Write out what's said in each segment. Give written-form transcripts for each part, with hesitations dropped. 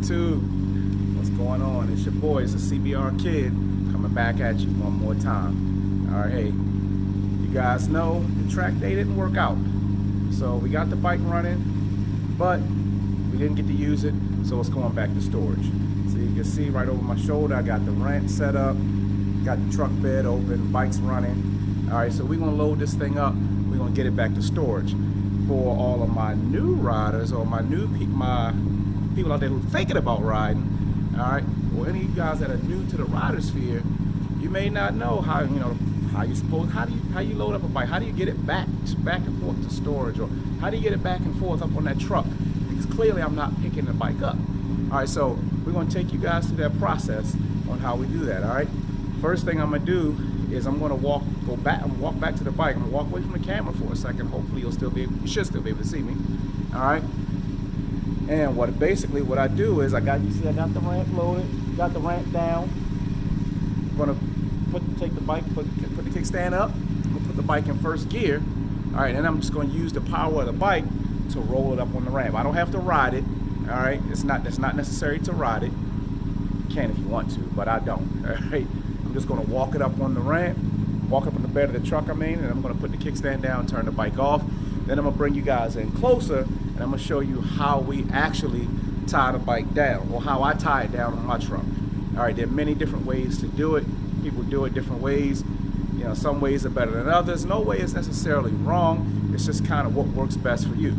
YouTube, what's going on? It's your boy, it's a CBR kid coming back at you one more time. All right, hey, you guys know the track day didn't work out, so we got the bike running, but we didn't get to use it, so it's going back to storage. So you can see right over my shoulder, I got the ramp set up, got the truck bed open, bike's running. All right, so we're gonna load this thing up, we're gonna get it back to storage. For all of my new riders or my people out there who are thinking about riding, all right, or any of you guys that are new to the rider sphere, you may not know how you load up a bike, how do you get it back and forth to storage, or how do you get it back and forth up on that truck? Because clearly I'm not picking the bike up. All right, so we're gonna take you guys through that process on how we do that. All right, first thing I'm gonna do is I'm gonna walk back to the bike. I'm gonna walk away from the camera for a second. Hopefully you should still be able to see me. All right. And what I do is I got the ramp loaded, got the ramp down. I'm gonna take the bike, put the kickstand up. I'm gonna put the bike in first gear. All right, and I'm just gonna use the power of the bike to roll it up on the ramp. I don't have to ride it. All right, it's not necessary to ride it. You can if you want to, but I don't. All right, I'm just gonna walk it up on the ramp, walk up on the bed of the truck and I'm gonna put the kickstand down, turn the bike off. Then I'm gonna bring you guys in closer and I'm gonna show you how we actually tie the bike down, or how I tie it down on my truck. All right, there are many different ways to do it. People do it different ways. You know, some ways are better than others. No way is necessarily wrong. It's just kind of what works best for you.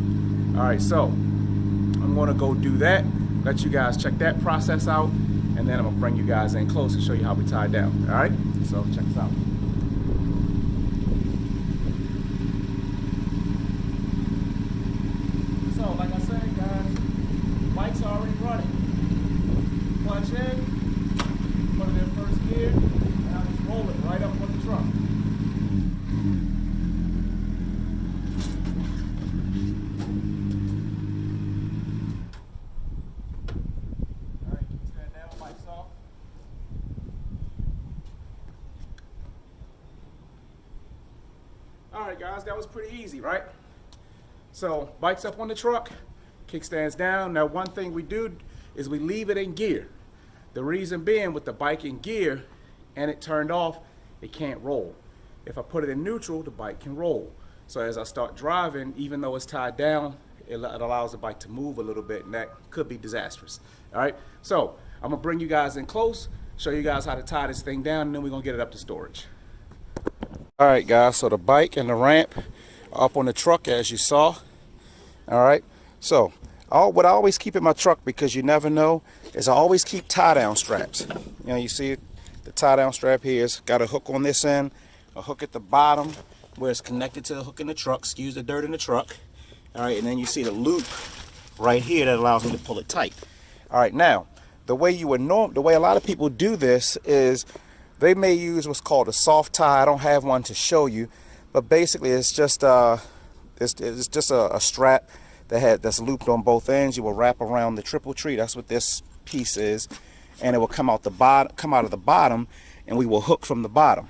All right, so I'm gonna go do that, let you guys check that process out, and then I'm gonna bring you guys in close and show you how we tie it down. All right, so check this out. So, like I said, guys, bike's already running. Clutch in, put it in first gear, and I'll just roll it right up on the truck. All right, stand down, bike's off. All right, guys, that was pretty easy, right? So bike's up on the truck, kickstand's down. Now one thing we do is we leave it in gear. The reason being, with the bike in gear and it turned off, it can't roll. If I put it in neutral, the bike can roll. So as I start driving, even though it's tied down, it allows the bike to move a little bit, and that could be disastrous. All right, so I'm gonna bring you guys in close, show you guys how to tie this thing down, and then we're gonna get it up to storage. All right, guys, so the bike and the ramp are up on the truck, as you saw. All right, so what I always keep in my truck, because you never know, is I always keep tie-down straps. You know, you see the tie-down strap here has got a hook on this end, a hook at the bottom where it's connected to the hook in the truck. Excuse the dirt in the truck. All right, and then you see the loop right here that allows me to pull it tight. All right, now the way a lot of people do this is they may use what's called a soft tie. I don't have one to show you, but basically it's just a strap that's looped on both ends. You will wrap around the triple tree. That's what this piece is, and it will come out of the bottom, and we will hook from the bottom.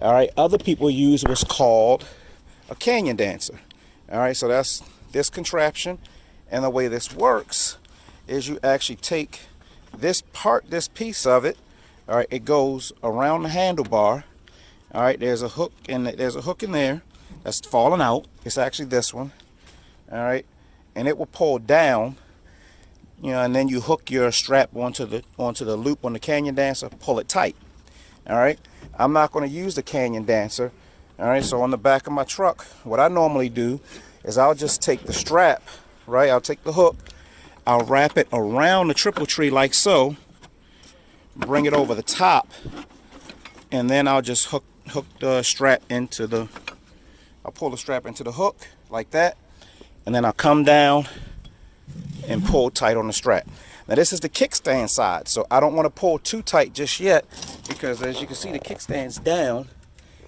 All right. Other people use what's called a canyon dancer. All right. So that's this contraption, and the way this works is you actually take this piece of it. All right. It goes around the handlebar. All right. There's a hook in there that's falling out. It's actually this one. All right, and it will pull down, you know, and then you hook your strap onto the loop on the canyon dancer, pull it tight. All right, I'm not going to use the canyon dancer. All right, so on the back of my truck, what I normally do is I'll just take the strap, right? I'll take the hook, I'll wrap it around the triple tree like so, bring it over the top, and then I'll just hook the strap I'll pull the strap into the hook like that, and then I'll come down and pull tight on the strap. Now this is the kickstand side, so I don't want to pull too tight just yet, because as you can see, the kickstand's down,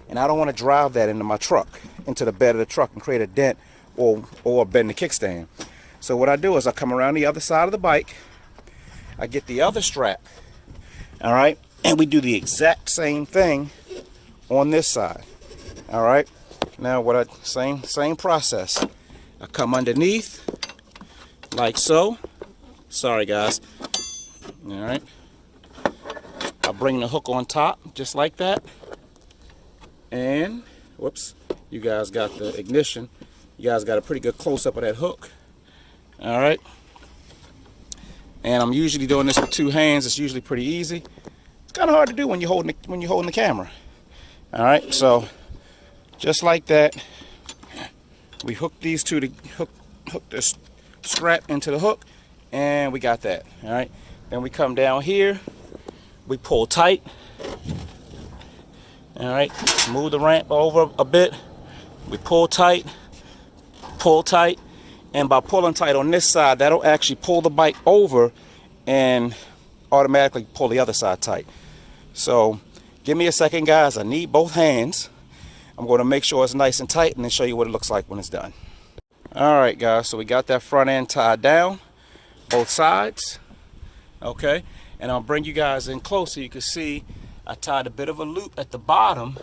and I don't want to drive that into my truck, into the bed of the truck, and create a dent or bend the kickstand. So what I do is I come around the other side of the bike, I get the other strap, all right, and we do the exact same thing on this side. All right, now same process. I come underneath like so. Sorry guys, All right. I'll bring the hook on top just like that. And, whoops, you guys got the ignition. You guys got a pretty good close-up of that hook. All right. And I'm usually doing this with 2 hands. It's usually pretty easy. It's kind of hard to do when you're holding the camera. All right, so just like that, we hook these two to hook this strap into the hook, and we got that. All right, then we come down here, we pull tight. All right, move the ramp over a bit. We pull tight, and by pulling tight on this side, that'll actually pull the bike over and automatically pull the other side tight. So give me a second, guys. I need both hands. I'm going to make sure it's nice and tight and then show you what it looks like when it's done. All right, guys, so we got that front end tied down, both sides. Okay, and I'll bring you guys in close so you can see I tied a bit of a loop at the bottom.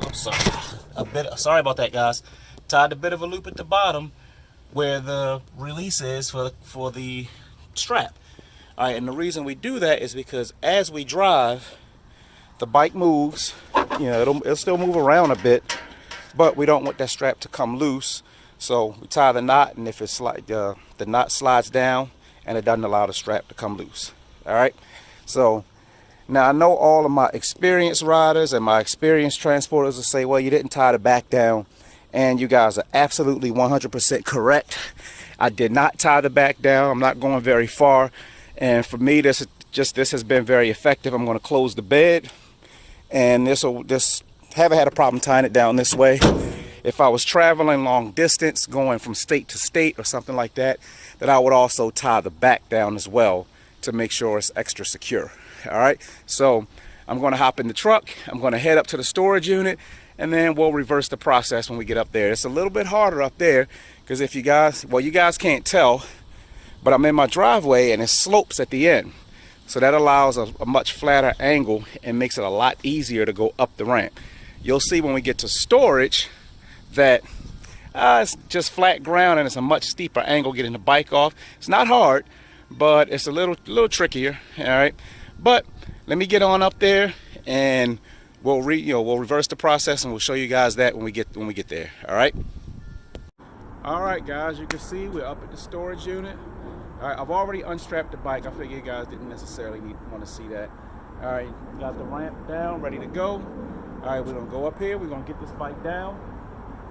I'm sorry, sorry about that, guys. Tied a bit of a loop at the bottom where the release is for the strap. All right, and the reason we do that is because as we drive, the bike moves. You know, it'll still move around a bit, but we don't want that strap to come loose. So we tie the knot, and if it's like the knot slides down, and it doesn't allow the strap to come loose. All right. So now I know all of my experienced riders and my experienced transporters will say, "Well, you didn't tie the back down," and you guys are absolutely 100% correct. I did not tie the back down. I'm not going very far, and for me, this has been very effective. I'm going to close the bed. And haven't had a problem tying it down this way. If I was traveling long distance, going from state to state or something like that, then I would also tie the back down as well to make sure it's extra secure. All right, so I'm going to hop in the truck. I'm going to head up to the storage unit, and then we'll reverse the process when we get up there. It's a little bit harder up there because you guys can't tell, but I'm in my driveway and it slopes at the end. So that allows a much flatter angle and makes it a lot easier to go up the ramp. You'll see when we get to storage that it's just flat ground and it's a much steeper angle getting the bike off. It's not hard, but it's a little trickier. All right, but let me get on up there and we'll reverse the process and we'll show you guys that when we get there. All right. All right, guys. You can see we're up at the storage unit. All right, I've already unstrapped the bike. I figure you guys didn't necessarily want to see that. All right, got the ramp down, ready to go. All right, we're gonna go up here. We're gonna get this bike down,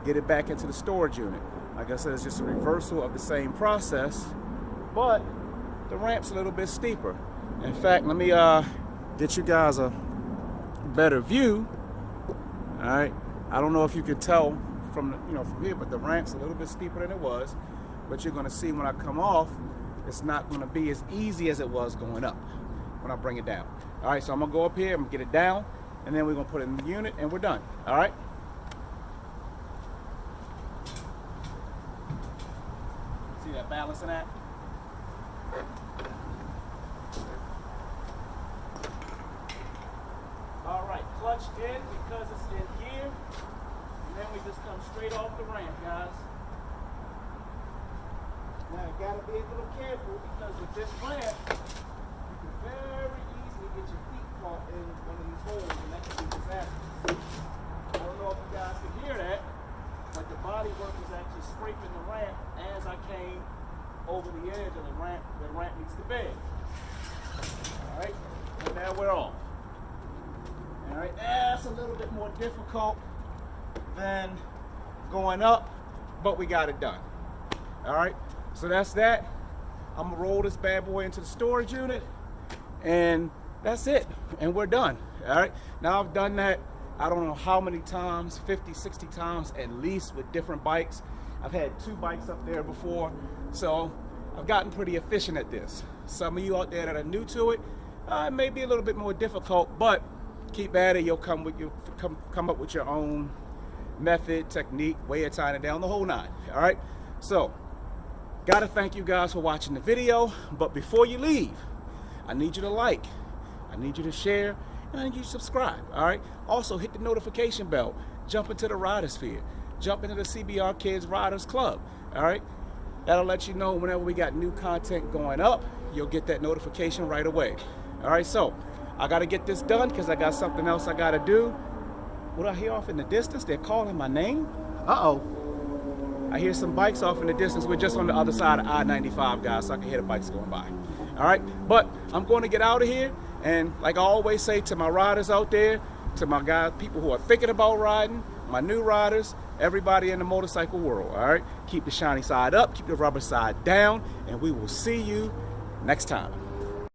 get it back into the storage unit. Like I said, it's just a reversal of the same process, but the ramp's a little bit steeper. In fact, let me get you guys a better view. All right, I don't know if you can tell from here, but the ramp's a little bit steeper than it was. But you're gonna see when I come off, it's not going to be as easy as it was going up when I bring it down. All right, so I'm going to go up here, I'm going to get it down, and then we're going to put it in the unit, and we're done. All right? See that balancing act? All right, clutch in because it's in here, and then we just come straight off the ramp, guys. Now you gotta be a little careful because with this ramp, you can very easily get your feet caught in one of these holes and that can be disastrous. I don't know if you guys can hear that, but the bodywork is actually scraping the ramp as I came over the edge of the ramp meets the bed. Alright, and now we're off. Alright, that's a little bit more difficult than going up, but we got it done. Alright. So that's that. I'm gonna roll this bad boy into the storage unit and that's it. And we're done. All right. Now I've done that, I don't know how many times, 50, 60 times at least with different bikes. I've had 2 bikes up there before. So I've gotten pretty efficient at this. Some of you out there that are new to it, it may be a little bit more difficult, but keep at it. You'll come up with your own method, technique, way of tying it down, the whole 9. All right. So gotta thank you guys for watching the video, but before you leave, I need you to like, I need you to share, and I need you to subscribe, all right? Also, hit the notification bell, jump into the Rider Sphere, jump into the CBR Kids Riders Club, all right? That'll let you know whenever we got new content going up. you'll get that notification right away. All right, so I got to get this done because I got something else I got to do. What I hear off in the distance, they're calling my name. Uh-oh. I hear some bikes off in the distance. We're just on the other side of I-95, guys, so I can hear the bikes going by. All right, but I'm going to get out of here. And like I always say to my riders out there, to my guys, people who are thinking about riding, my new riders, everybody in the motorcycle world, all right? Keep the shiny side up, keep the rubber side down, and we will see you next time.